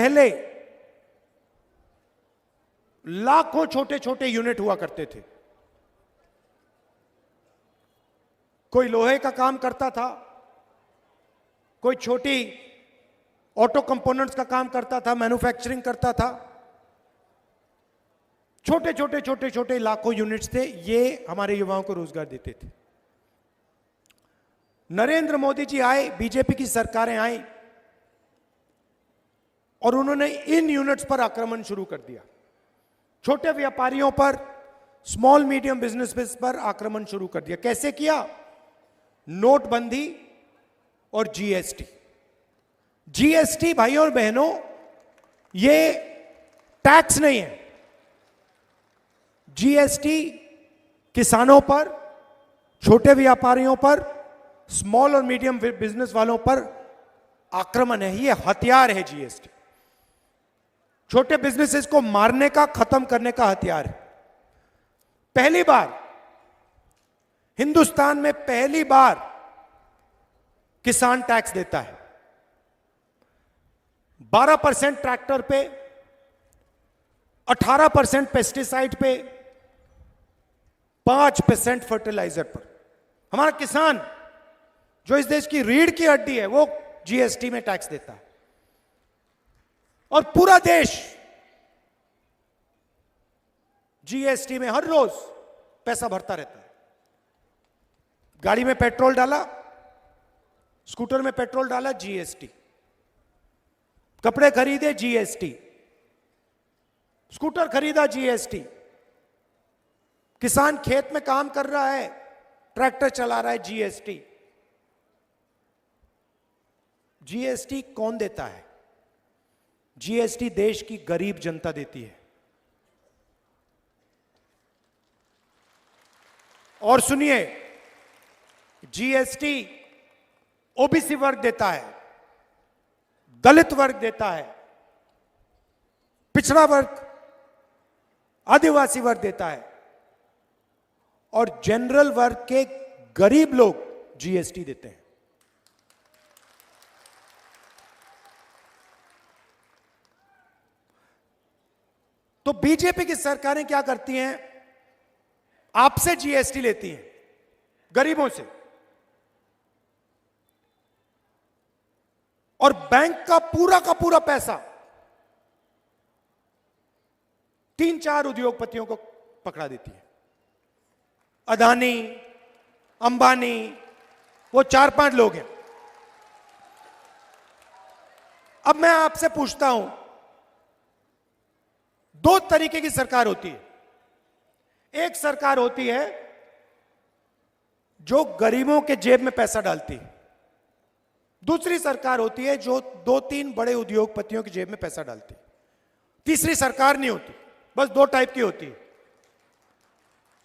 पहले लाखों छोटे छोटे यूनिट हुआ करते थे। कोई लोहे का काम करता था, कोई छोटी ऑटो कंपोनेंट्स का काम करता था, मैन्युफैक्चरिंग करता था। छोटे छोटे छोटे छोटे लाखों यूनिट्स थे, ये हमारे युवाओं को रोजगार देते थे। नरेंद्र मोदी जी आए, बीजेपी की सरकारें आई और उन्होंने इन यूनिट्स पर आक्रमण शुरू कर दिया। छोटे व्यापारियों पर, स्मॉल मीडियम बिजनेस पर आक्रमण शुरू कर दिया। कैसे किया? नोटबंदी और जीएसटी। जीएसटी भाइयों और बहनों, ये टैक्स नहीं है। जीएसटी किसानों पर, छोटे व्यापारियों पर, स्मॉल और मीडियम बिजनेस वालों पर आक्रमण है। ये हथियार है जीएसटी। छोटे बिजनेसेस को मारने का, खत्म करने का हथियार है। पहली बार हिंदुस्तान में, पहली बार किसान टैक्स देता है। 12% ट्रैक्टर पे, 18% पेस्टिसाइड पे, 5% फर्टिलाइजर पर। हमारा किसान, जो इस देश की रीढ़ की हड्डी है, वो जीएसटी में टैक्स देता है। और पूरा देश जीएसटी में हर रोज पैसा भरता रहता है। गाड़ी में पेट्रोल डाला, स्कूटर में पेट्रोल डाला, जीएसटी। कपड़े खरीदे, जीएसटी। स्कूटर खरीदा, जीएसटी। किसान खेत में काम कर रहा है, ट्रैक्टर चला रहा है, जीएसटी। जीएसटी कौन देता है? जीएसटी देश की गरीब जनता देती है। और सुनिए, जीएसटी ओबीसी वर्ग देता है, दलित वर्ग देता है, पिछड़ा वर्ग, आदिवासी वर्ग देता है, और जनरल वर्ग के गरीब लोग जीएसटी देते हैं। तो बीजेपी की सरकारें क्या करती हैं? आपसे जीएसटी लेती हैं, गरीबों से, और बैंक का पूरा पैसा 3-4 उद्योगपतियों को पकड़ा देती है। अदानी, अंबानी, वो 4-5 लोग हैं। अब मैं आपसे पूछता हूं, 2 तरीके की सरकार होती है। एक सरकार होती है जो गरीबों के जेब में पैसा डालती है। दूसरी सरकार होती है जो 2-3 बड़े उद्योगपतियों की जेब में पैसा डालती है। तीसरी सरकार नहीं होती, बस 2 टाइप की होती है।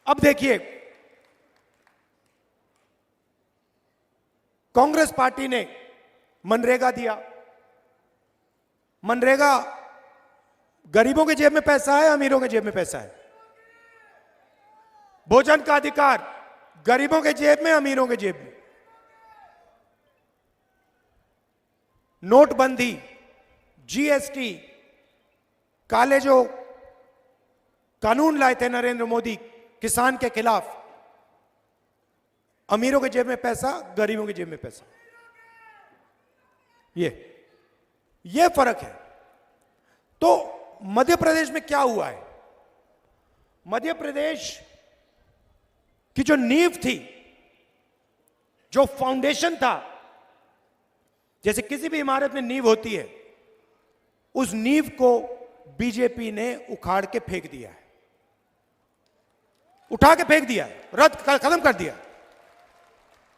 अब देखिए, कांग्रेस पार्टी ने मनरेगा दिया। मनरेगा गरीबों के जेब में पैसा है, अमीरों के जेब में पैसा है? भोजन का अधिकार गरीबों के जेब में, अमीरों के जेब में? नोटबंदी, जीएसटी, काले जो कानून लाए थे नरेंद्र मोदी किसान के खिलाफ, अमीरों के जेब में पैसा, गरीबों के जेब में पैसा। ये फर्क है। तो मध्य प्रदेश में क्या हुआ है? मध्य प्रदेश की जो नींव थी, जो फाउंडेशन था, जैसे किसी भी इमारत में नींव होती है, उस नींव को बीजेपी ने उखाड़ के फेंक दिया है, उठा के फेंक दिया, खत्म कर दिया।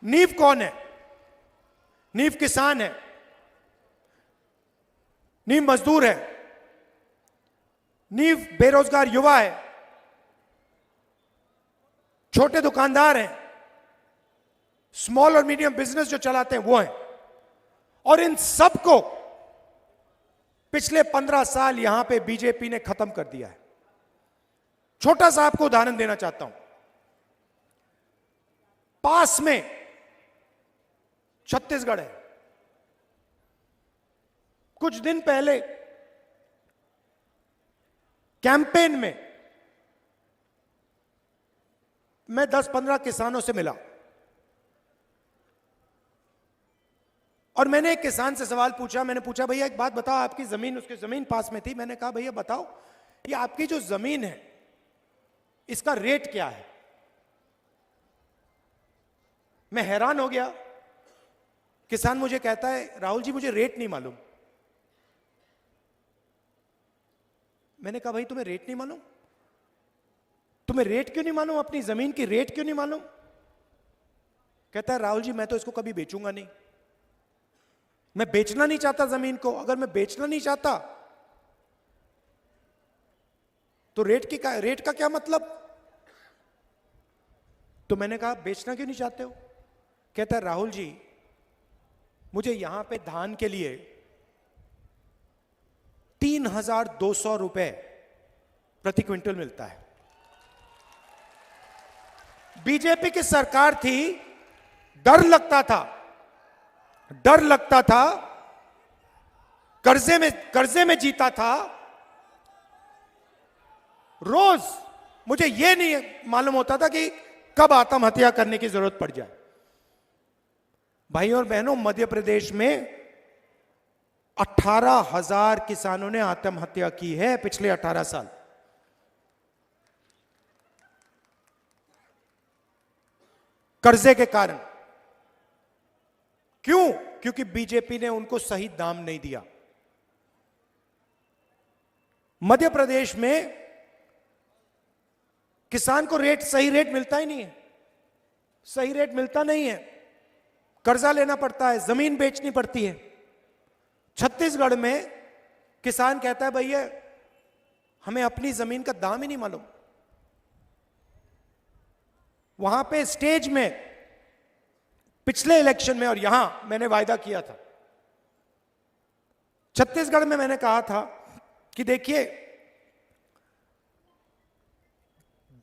नींव कौन है? नींव किसान है, नींव मजदूर है, नींव बेरोजगार युवा है, छोटे दुकानदार हैं, स्मॉल और मीडियम बिजनेस जो चलाते हैं वो हैं। और इन सबको पिछले 15 साल यहां पे बीजेपी ने खत्म कर दिया है। छोटा सा आपको उदाहरण देना चाहता हूं। पास में छत्तीसगढ़ है। कुछ दिन पहले कैंपेन में मैं 10-15 किसानों से मिला और मैंने एक किसान से सवाल पूछा। मैंने पूछा, भैया एक बात बताओ, आपकी जमीन, उसकी जमीन पास में थी। मैंने कहा, भैया बताओ, ये आपकी जो जमीन है इसका रेट क्या है? मैं हैरान हो गया। किसान मुझे कहता है, राहुल जी मुझे रेट नहीं मालूम। मैंने कहा, भाई तुम्हें रेट नहीं मालूम? तुम्हें रेट क्यों नहीं मालूम? अपनी जमीन की रेट क्यों नहीं मालूम? कहता है, राहुल जी मैं तो इसको कभी बेचूंगा नहीं, मैं बेचना नहीं चाहता जमीन को। अगर मैं बेचना नहीं चाहता तो रेट का क्या मतलब? तो मैंने कहा, बेचना क्यों नहीं चाहते हो? कहता है, राहुल जी मुझे यहां पे धान के लिए 3,200 रुपए प्रति क्विंटल मिलता है। बीजेपी की सरकार थी, डर लगता था, कर्जे में जीता था। रोज मुझे यह नहीं मालूम होता था कि कब आत्महत्या करने की जरूरत पड़ जाए। भाइयों और बहनों, मध्य प्रदेश में 18,000 किसानों ने आत्महत्या की है पिछले 18 साल। कर्जे के कारण। क्यों? क्योंकि बीजेपी ने उनको सही दाम नहीं दिया। मध्य प्रदेश में किसान को सही रेट मिलता ही नहीं है। सही रेट मिलता नहीं है, कर्जा लेना पड़ता है, जमीन बेचनी पड़ती है। छत्तीसगढ़ में किसान कहता है, भैया हमें अपनी जमीन का दाम ही नहीं मालूम। वहां पे स्टेज में पिछले इलेक्शन में और यहां मैंने वायदा किया था, छत्तीसगढ़ में मैंने कहा था कि देखिए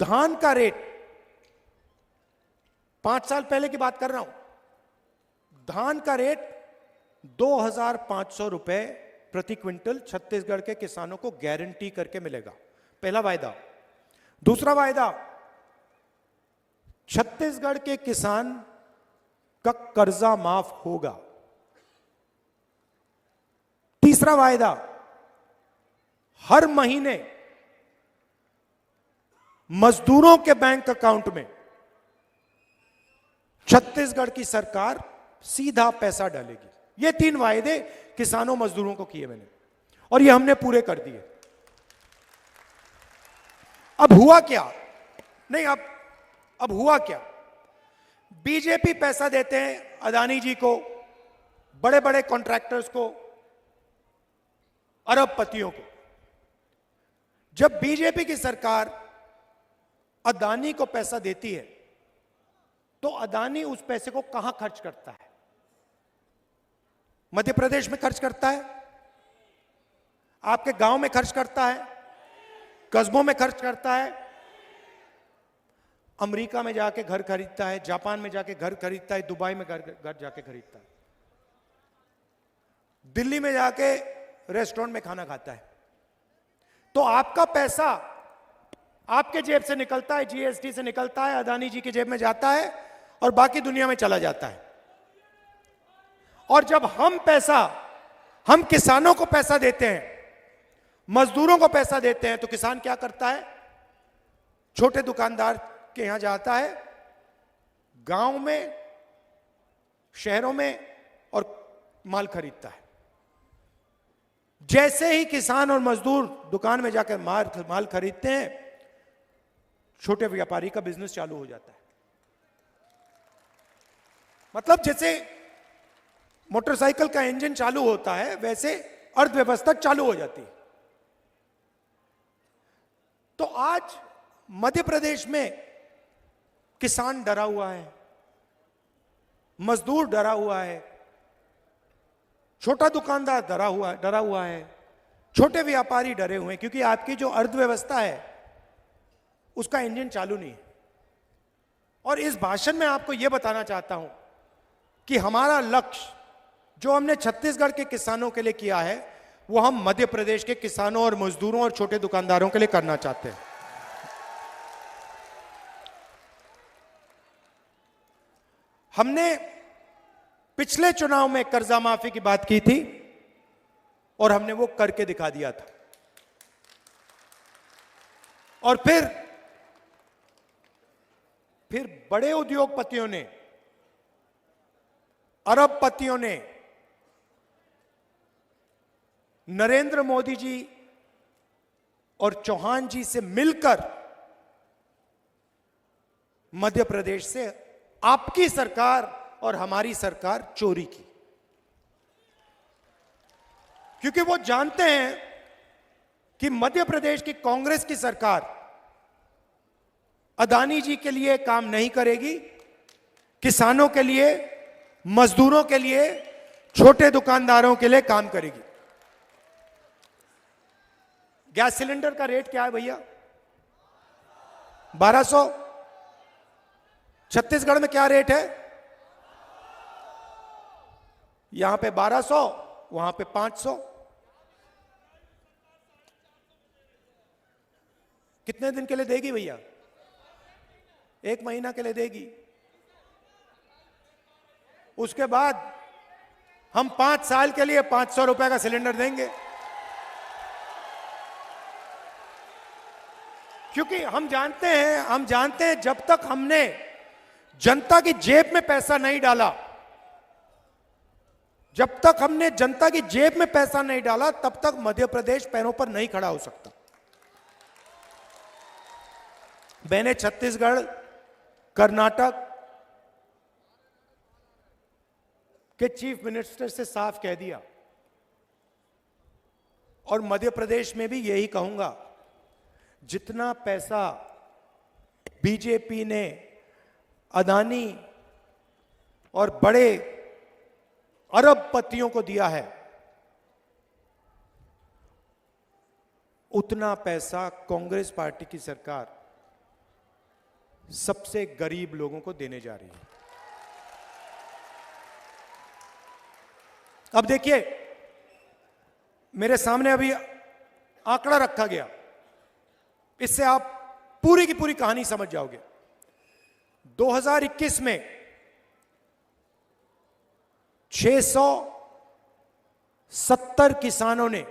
धान का रेट, 5 साल पहले की बात कर रहा हूं, धान का रेट 2,500 रुपए प्रति क्विंटल छत्तीसगढ़ के किसानों को गारंटी करके मिलेगा। पहला वायदा। दूसरा वायदा, छत्तीसगढ़ के किसान का कर्जा माफ होगा। तीसरा वायदा, हर महीने मजदूरों के बैंक अकाउंट में छत्तीसगढ़ की सरकार सीधा पैसा डालेगी। ये 3 वायदे किसानों मजदूरों को किए मैंने, और ये हमने पूरे कर दिए। अब हुआ क्या? नहीं, अब हुआ क्या? बीजेपी पैसा देते हैं अदानी जी को, बड़े बड़े कॉन्ट्रैक्टर्स को, अरबपतियों को। जब बीजेपी की सरकार अदानी को पैसा देती है तो अदानी उस पैसे को कहां खर्च करता है? मध्य प्रदेश में खर्च करता है, आपके गांव में खर्च करता है, कस्बों में खर्च करता है, अमेरिका में जाके घर खरीदता है, जापान में जाके घर खरीदता है, दुबई में घर जाके खरीदता है, दिल्ली में जाके रेस्टोरेंट में खाना खाता है। तो आपका पैसा आपके जेब से निकलता है, जीएसटी से निकलता है, अदानी जी की जेब में जाता है और बाकी दुनिया में चला जाता है। और जब हम किसानों को पैसा देते हैं, मजदूरों को पैसा देते हैं, तो किसान क्या करता है? छोटे दुकानदार के यहां जाता है, गांव में, शहरों में, और माल खरीदता है। जैसे ही किसान और मजदूर दुकान में जाकर माल खरीदते हैं, छोटे व्यापारी का बिजनेस चालू हो जाता है। मतलब जैसे मोटरसाइकिल का इंजन चालू होता है, वैसे अर्थव्यवस्था चालू हो जाती है। तो आज मध्य प्रदेश में किसान डरा हुआ है, मजदूर डरा हुआ है, छोटा दुकानदार डरा हुआ है, छोटे व्यापारी डरे हुए हैं, क्योंकि आपकी जो अर्थव्यवस्था है उसका इंजन चालू नहीं है। और इस भाषण में आपको यह बताना चाहता हूं कि हमारा लक्ष्य जो हमने छत्तीसगढ़ के किसानों के लिए किया है, वो हम मध्य प्रदेश के किसानों और मजदूरों और छोटे दुकानदारों के लिए करना चाहते हैं। हमने पिछले चुनाव में कर्जा माफी की बात की थी और हमने वो करके दिखा दिया था। और फिर बड़े उद्योगपतियों ने, अरबपतियों ने नरेंद्र मोदी जी और चौहान जी से मिलकर मध्य प्रदेश से आपकी सरकार और हमारी सरकार चोरी की, क्योंकि वो जानते हैं कि मध्य प्रदेश की कांग्रेस की सरकार अदानी जी के लिए काम नहीं करेगी, किसानों के लिए, मजदूरों के लिए, छोटे दुकानदारों के लिए काम करेगी। गैस सिलेंडर का रेट क्या है भैया? 1200। छत्तीसगढ़ में क्या रेट है? यहां पे 1200, वहां पे 500। कितने दिन के लिए देगी भैया? 1 महीना के लिए देगी। उसके बाद हम 5 साल के लिए 500 रुपए का सिलेंडर देंगे, क्योंकि हम जानते हैं जब तक हमने जनता की जेब में पैसा नहीं डाला, तब तक मध्य प्रदेश पैरों पर नहीं खड़ा हो सकता। मैंने छत्तीसगढ़, कर्नाटक के चीफ मिनिस्टर से साफ कह दिया और मध्य प्रदेश में भी यही कहूंगा, जितना पैसा बीजेपी ने अदानी और बड़े अरबपतियों को दिया है, उतना पैसा कांग्रेस पार्टी की सरकार सबसे गरीब लोगों को देने जा रही है। अब देखिए, मेरे सामने अभी आंकड़ा रखा गया, इससे आप पूरी की पूरी कहानी समझ जाओगे। 2021 में 670 किसानों ने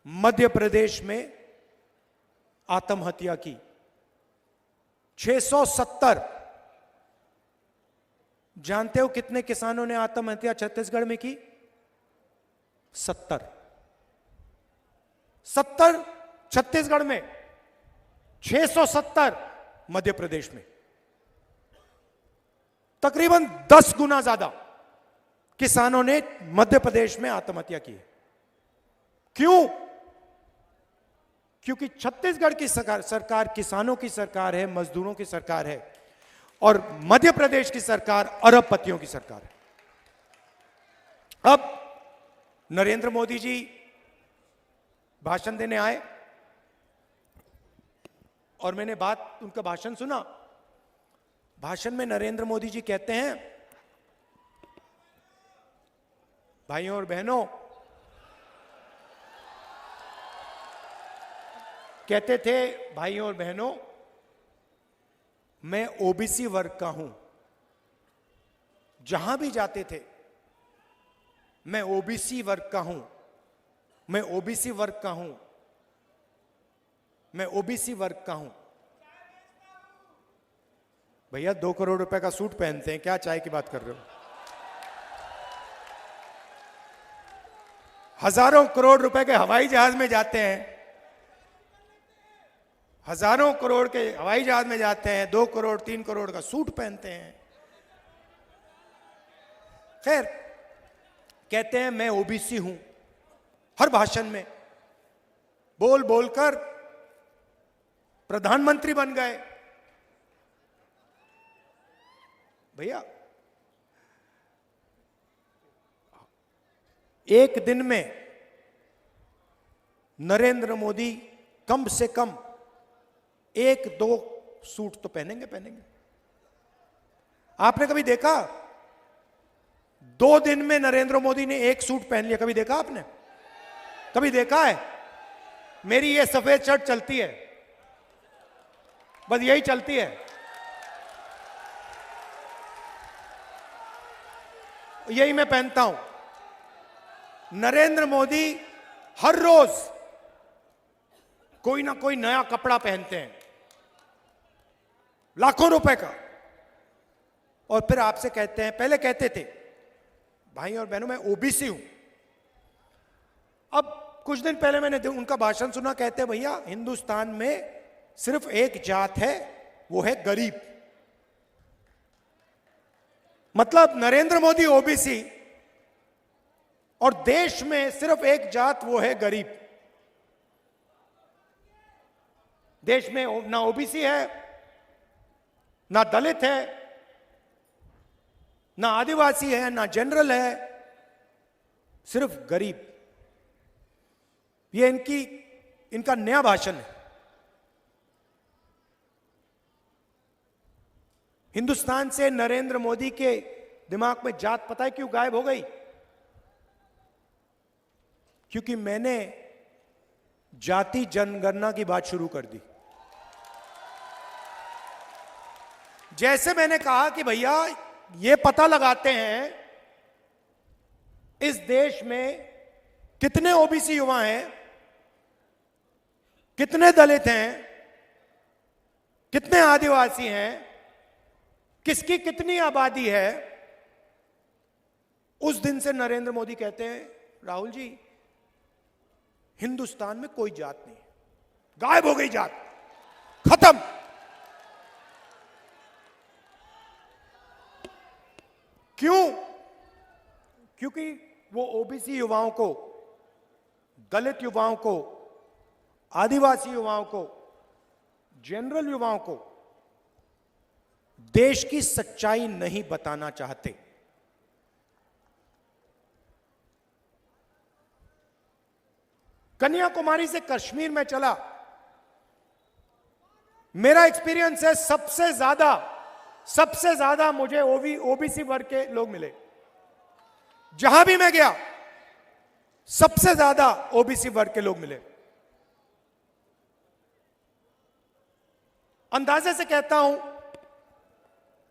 मध्य प्रदेश में आत्महत्या की। 670। जानते हो कितने किसानों ने आत्महत्या छत्तीसगढ़ में की? 70 छत्तीसगढ़ में, 670 मध्य प्रदेश में। तकरीबन 10 गुना ज्यादा किसानों ने मध्य प्रदेश में आत्महत्या की है। क्यों? क्योंकि छत्तीसगढ़ की सरकार किसानों की सरकार है, मजदूरों की सरकार है, और मध्य प्रदेश की सरकार अरबपतियों की सरकार है। अब नरेंद्र मोदी जी भाषण देने आए और मैंने उनका भाषण सुना। भाषण में नरेंद्र मोदी जी कहते हैं, भाइयों और बहनों, कहते थे, भाइयों और बहनों, मैं ओबीसी वर्ग का हूं। जहां भी जाते थे, मैं ओबीसी वर्ग का हूं, मैं ओबीसी वर्ग का हूं, मैं ओबीसी वर्ग का हूं। भैया 2 करोड़ रुपए का सूट पहनते हैं, क्या चाय की बात कर रहे हो? हजारों करोड़ रुपए के हवाई जहाज में जाते हैं, हजारों करोड़ के हवाई जहाज में जाते हैं, 2 करोड़ 3 करोड़ का सूट पहनते हैं। खैर, कहते हैं मैं ओबीसी हूं। हर भाषण में बोल बोलकर प्रधानमंत्री बन गए। भैया, एक दिन में नरेंद्र मोदी कम से कम 1-2 सूट तो पहनेंगे। आपने कभी देखा 2 दिन में नरेंद्र मोदी ने 1 सूट पहन लिया? कभी देखा आपने? कभी देखा है? मेरी ये सफेद शर्ट चलती है, बस यही चलती है। यही मैं पहनता हूं। नरेंद्र मोदी हर रोज कोई ना कोई नया कपड़ा पहनते हैं, लाखों रुपए का, और फिर आपसे कहते हैं, पहले कहते थे भाई और बहनों मैं ओबीसी हूं, अब कुछ दिन पहले मैंने उनका भाषण सुना, कहते हैं भैया हिंदुस्तान में सिर्फ एक जात है, वो है गरीब। मतलब नरेंद्र मोदी ओबीसी और देश में सिर्फ एक जात, वो है गरीब। देश में ना ओबीसी है, ना दलित है, ना आदिवासी है, ना जनरल है, सिर्फ गरीब। ये इनका नया भाषण है। हिंदुस्तान से नरेंद्र मोदी के दिमाग में जात पता है क्यों गायब हो गई? क्योंकि मैंने जाति जनगणना की बात शुरू कर दी। जैसे मैंने कहा कि भैया ये पता लगाते हैं इस देश में कितने ओबीसी युवा हैं, कितने दलित हैं, कितने आदिवासी हैं, किसकी कितनी आबादी है। उस दिन से नरेंद्र मोदी कहते हैं राहुल जी हिंदुस्तान में कोई जात नहीं, गायब हो गई जात, खत्म। क्यों? क्योंकि वो ओबीसी युवाओं को, दलित युवाओं को, आदिवासी युवाओं को, जनरल युवाओं को देश की सच्चाई नहीं बताना चाहते। कन्याकुमारी से कश्मीर में चला, मेरा एक्सपीरियंस है सबसे ज्यादा मुझे ओबीसी वर्ग के लोग मिले। जहां भी मैं गया सबसे ज्यादा ओबीसी वर्ग के लोग मिले। अंदाजे से कहता हूं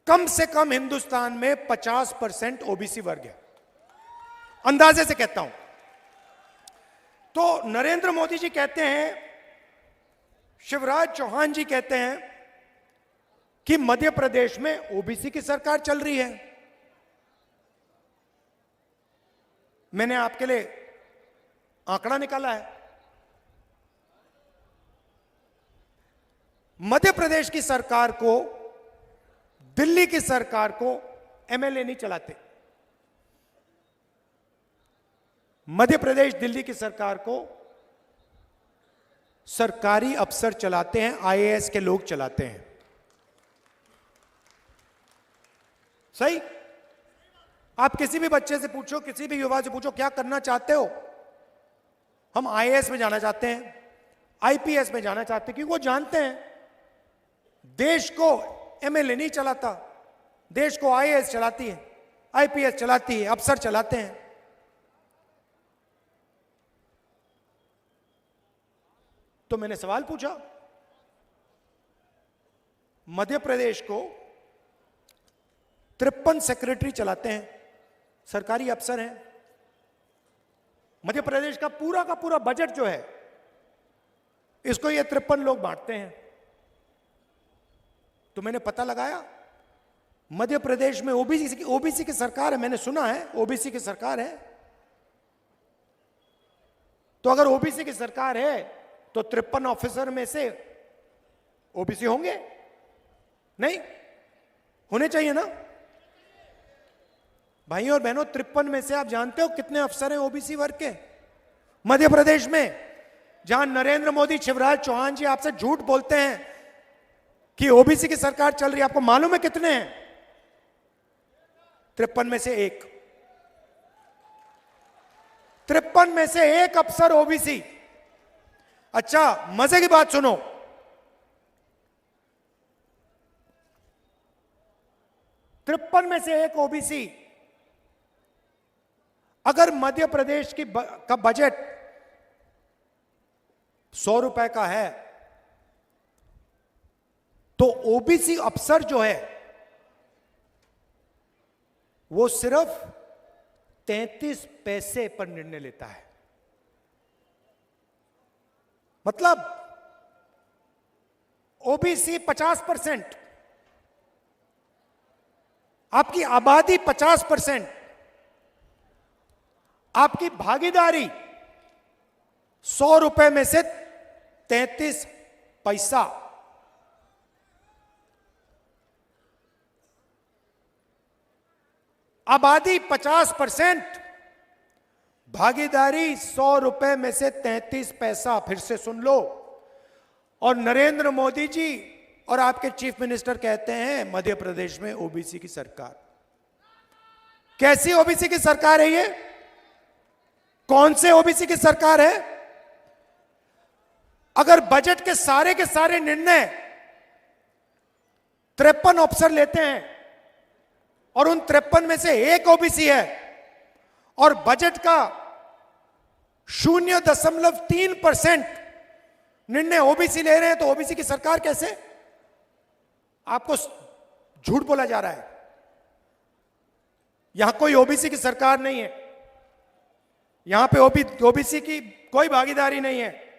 कम से कम हिंदुस्तान में 50% ओबीसी वर्ग है, अंदाजे से कहता हूं। तो नरेंद्र मोदी जी कहते हैं, शिवराज चौहान जी कहते हैं कि मध्य प्रदेश में ओबीसी की सरकार चल रही है। मैंने आपके लिए आंकड़ा निकाला है। मध्य प्रदेश की सरकार को, दिल्ली की सरकार को एमएलए नहीं चलाते। मध्य प्रदेश दिल्ली की सरकार को सरकारी अफसर चलाते हैं, आईएएस के लोग चलाते हैं। सही? आप किसी भी बच्चे से पूछो, किसी भी युवा से पूछो क्या करना चाहते हो? हम आईएएस में जाना चाहते हैं, आईपीएस में जाना चाहते हैं, क्योंकि वो जानते हैं देश को एमएलए नहीं चलाता, देश को आईएएस चलाती है, आईपीएस चलाती है, अफसर चलाते हैं। तो मैंने सवाल पूछा, मध्य प्रदेश को 53 सेक्रेटरी चलाते हैं, सरकारी अफसर हैं। मध्य प्रदेश का पूरा बजट जो है इसको ये 53 लोग बांटते हैं। तो मैंने पता लगाया मध्य प्रदेश में ओबीसी की सरकार है, मैंने सुना है ओबीसी की सरकार है। तो अगर ओबीसी की सरकार है तो 53 ऑफिसर में से ओबीसी होंगे? नहीं होने चाहिए ना भाई और बहनों। 53 में से आप जानते हो कितने अफसर हैं ओबीसी वर्ग के मध्य प्रदेश में? जहां नरेंद्र मोदी, शिवराज चौहान जी आपसे झूठ बोलते हैं कि ओबीसी की सरकार चल रही है, आपको मालूम है कितने हैं? 53 में से एक, 53 में से एक अफसर ओबीसी। अच्छा मजे की बात सुनो, तिरपन में से एक ओबीसी। अगर मध्य प्रदेश का बजट 100 रुपए का है, तो ओबीसी अफसर जो है वो सिर्फ 33 पैसे पर निर्णय लेता है। मतलब ओबीसी 50%, आपकी आबादी 50%, आपकी भागीदारी 100 रुपए में से 33 पैसा। आबादी 50%, भागीदारी 100 रुपए में से 33 पैसा। फिर से सुन लो। और नरेंद्र मोदी जी और आपके चीफ मिनिस्टर कहते हैं मध्य प्रदेश में ओबीसी की सरकार। कैसी ओबीसी की सरकार है ये? कौन से ओबीसी की सरकार है? अगर बजट के सारे निर्णय 53 अफसर लेते हैं और उन 53 में से एक ओबीसी है और बजट का 0.3% निर्णय ओबीसी ले रहे हैं, तो ओबीसी की सरकार कैसे? आपको झूठ बोला जा रहा है। यहां कोई ओबीसी की सरकार नहीं है, यहां पे ओबीसी की कोई भागीदारी नहीं है।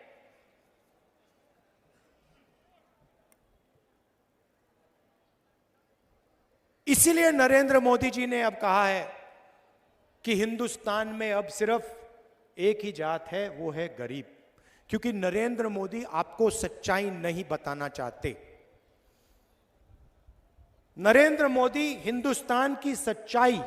इसीलिए नरेंद्र मोदी जी ने अब कहा है कि हिंदुस्तान में अब सिर्फ एक ही जात है, वो है गरीब। क्योंकि नरेंद्र मोदी आपको सच्चाई नहीं बताना चाहते। नरेंद्र मोदी हिंदुस्तान की सच्चाई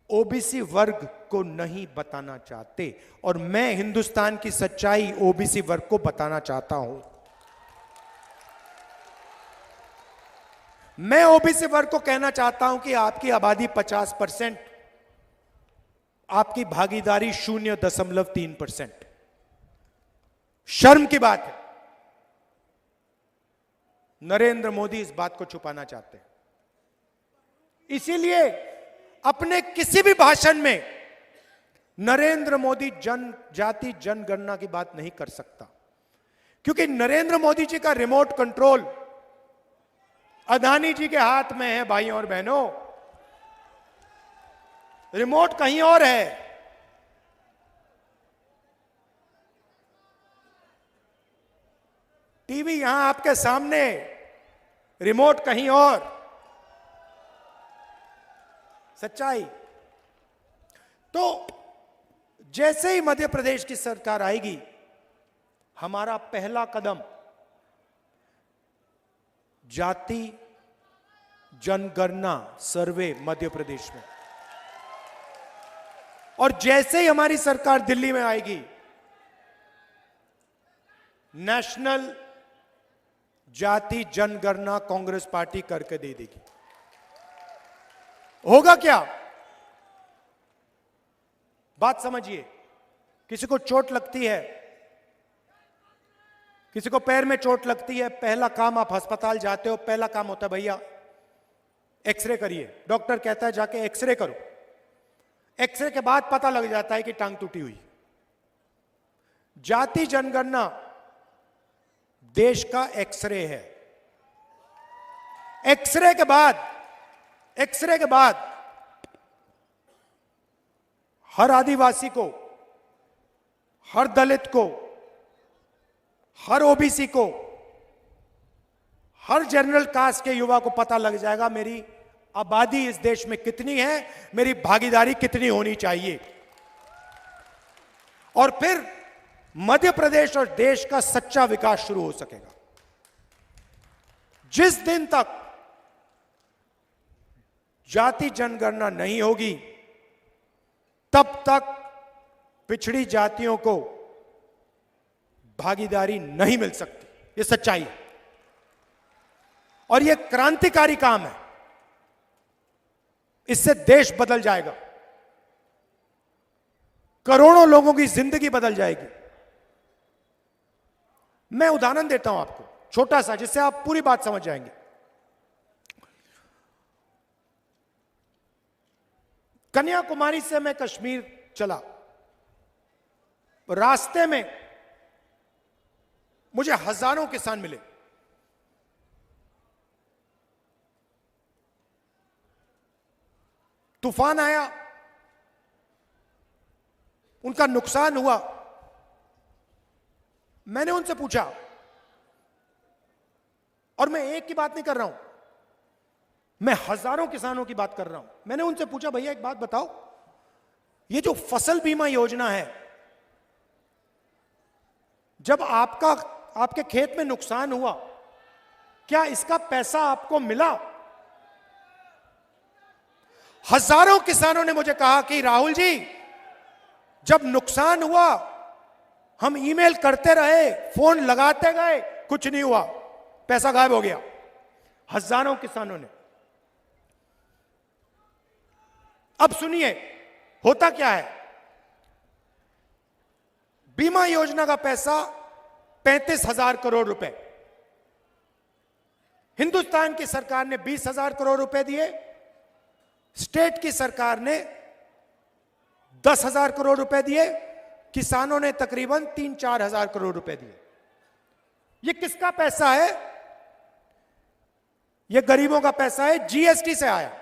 ओबीसी वर्ग को नहीं बताना चाहते, और मैं हिंदुस्तान की सच्चाई ओबीसी वर्ग को बताना चाहता हूं। मैं ओबीसी वर्ग को कहना चाहता हूं कि आपकी आबादी 50%, आपकी भागीदारी 0.3%। शर्म की बात है। नरेंद्र मोदी इस बात को छुपाना चाहते हैं। इसीलिए अपने किसी भी भाषण में नरेंद्र मोदी जनजाति जनगणना की बात नहीं कर सकता, क्योंकि नरेंद्र मोदी जी का रिमोट कंट्रोल अदानी जी के हाथ में है। भाइयों और बहनों, रिमोट कहीं और है। टीवी यहां आपके सामने, रिमोट कहीं और। सच्चाई। तो जैसे ही मध्य प्रदेश की सरकार आएगी, हमारा पहला कदम जाति जनगणना सर्वे मध्य प्रदेश में, और जैसे ही हमारी सरकार दिल्ली में आएगी, नेशनल जाति जनगणना कांग्रेस पार्टी करके दे देगी। होगा क्या? बात समझिए। किसी को चोट लगती है, किसी को पैर में चोट लगती है, पहला काम आप अस्पताल जाते हो, पहला काम होता है भैया एक्सरे करिए। डॉक्टर कहता है जाके एक्सरे करो। एक्सरे के बाद पता लग जाता है कि टांग टूटी हुई। जाति जनगणना देश का एक्सरे है। एक्सरे के बाद हर आदिवासी को, हर दलित को, हर ओबीसी को, हर जनरल कास्ट के युवा को पता लग जाएगा मेरी आबादी इस देश में कितनी है, मेरी भागीदारी कितनी होनी चाहिए। और फिर मध्य प्रदेश और देश का सच्चा विकास शुरू हो सकेगा। जिस दिन तक जाति जनगणना नहीं होगी, तब तक पिछड़ी जातियों को भागीदारी नहीं मिल सकती। यह सच्चाई है और यह क्रांतिकारी काम है। इससे देश बदल जाएगा, करोड़ों लोगों की जिंदगी बदल जाएगी। मैं उदाहरण देता हूं आपको छोटा सा, जिससे आप पूरी बात समझ जाएंगे। कन्याकुमारी से मैं कश्मीर चला, रास्ते में मुझे हजारों किसान मिले। तूफान आया, उनका नुकसान हुआ। मैंने उनसे पूछा, और मैं एक की बात नहीं कर रहा हूं, मैं हजारों किसानों की बात कर रहा हूं। मैंने उनसे पूछा, भैया एक बात बताओ, ये जो फसल बीमा योजना है, जब आपके खेत में नुकसान हुआ, क्या इसका पैसा आपको मिला? हजारों किसानों ने मुझे कहा कि राहुल जी, जब नुकसान हुआ हम ईमेल करते रहे, फोन लगाते गए, कुछ नहीं हुआ, पैसा गायब हो गया। हजारों किसानों ने। अब सुनिए होता क्या है। बीमा योजना का पैसा 35,000 करोड़ रुपए, हिंदुस्तान की सरकार ने 20,000 करोड़ रुपए दिए, स्टेट की सरकार ने 10,000 करोड़ रुपए दिए, किसानों ने तकरीबन 3-4 हजार करोड़ रुपए दिए। यह किसका पैसा है? यह गरीबों का पैसा है, जीएसटी से आया।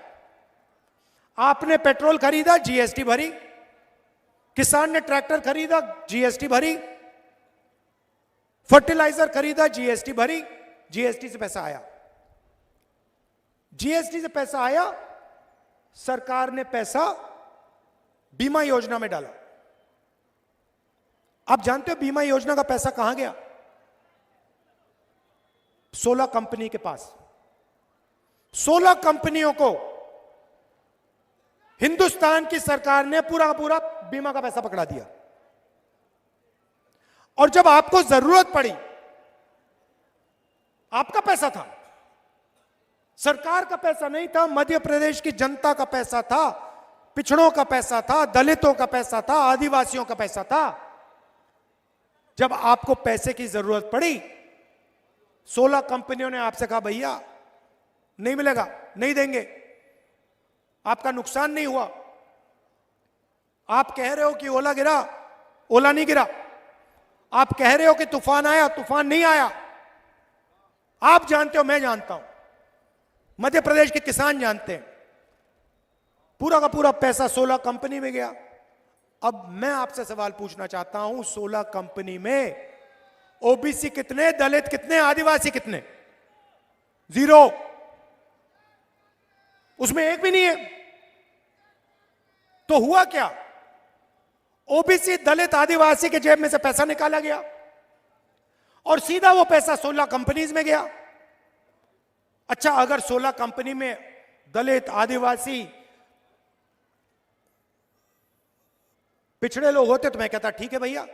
आपने पेट्रोल खरीदा, जीएसटी भरी, किसान ने ट्रैक्टर खरीदा, जीएसटी भरी, फर्टिलाइजर खरीदा, जीएसटी भरी, जीएसटी से पैसा आया। जीएसटी से पैसा आया, सरकार ने पैसा बीमा योजना में डाला। आप जानते हो बीमा योजना का पैसा कहां गया? 16 कंपनी के पास। 16 कंपनियों को हिंदुस्तान की सरकार ने पूरा का पूरा बीमा का पैसा पकड़ा दिया। और जब आपको जरूरत पड़ी, आपका पैसा था, सरकार का पैसा नहीं था, मध्य प्रदेश की जनता का पैसा था, पिछड़ों का पैसा था, दलितों का पैसा था, आदिवासियों का पैसा था। जब आपको पैसे की जरूरत पड़ी, 16 कंपनियों ने आपसे कहा भैया नहीं मिलेगा, नहीं देंगे, आपका नुकसान नहीं हुआ। आप कह रहे हो कि ओला गिरा, ओला नहीं गिरा। आप कह रहे हो कि तूफान आया, तूफान नहीं आया। आप जानते हो, मैं जानता हूं, मध्य प्रदेश के किसान जानते हैं, पूरा का पूरा पैसा 16 कंपनी में गया। अब मैं आपसे सवाल पूछना चाहता हूं, 16 कंपनी में ओबीसी कितने, दलित कितने, आदिवासी कितने? 0। उसमें एक भी नहीं है। तो हुआ क्या? ओबीसी, दलित, आदिवासी के जेब में से पैसा निकाला गया और सीधा वो पैसा 16 कंपनीज में गया। अच्छा, अगर 16 कंपनी में दलित, आदिवासी, पिछड़े लोग होते तो मैं कहता ठीक है भैया,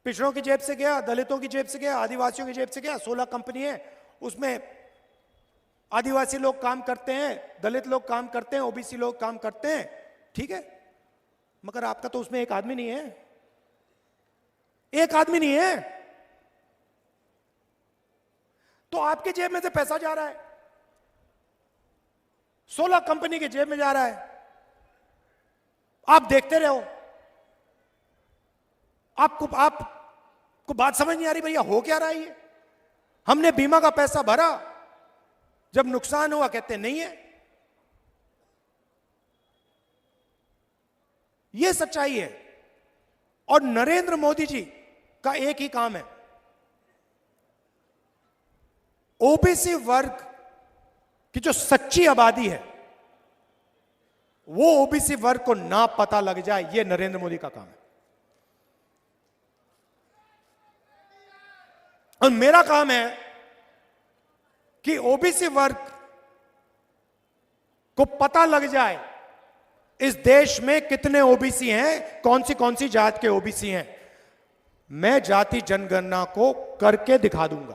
पिछड़ों की जेब से गया, दलितों की जेब से गया, आदिवासियों की जेब से गया। 16 कंपनी है, उसमें आदिवासी लोग काम करते हैं, दलित लोग काम करते हैं, ओबीसी लोग काम करते हैं, ठीक है। मगर आपका तो उसमें एक आदमी नहीं है, एक आदमी नहीं है। तो आपके जेब में से पैसा जा रहा है, 16 कंपनी के जेब में जा रहा है। आप देखते रहो। आपको बात समझ नहीं आ रही भैया, हो क्या रहा है ये? हमने बीमा का पैसा भरा, जब नुकसान हुआ कहते नहीं है। यह सच्चाई है। और नरेंद्र मोदी जी का एक ही काम है, ओबीसी वर्ग की जो सच्ची आबादी है, वो ओबीसी वर्ग को ना पता लग जाए, यह नरेंद्र मोदी का काम है। और मेरा काम है कि ओबीसी वर्ग को पता लग जाए इस देश में कितने ओबीसी हैं, कौन सी जात के ओबीसी हैं। मैं जाति जनगणना को करके दिखा दूंगा।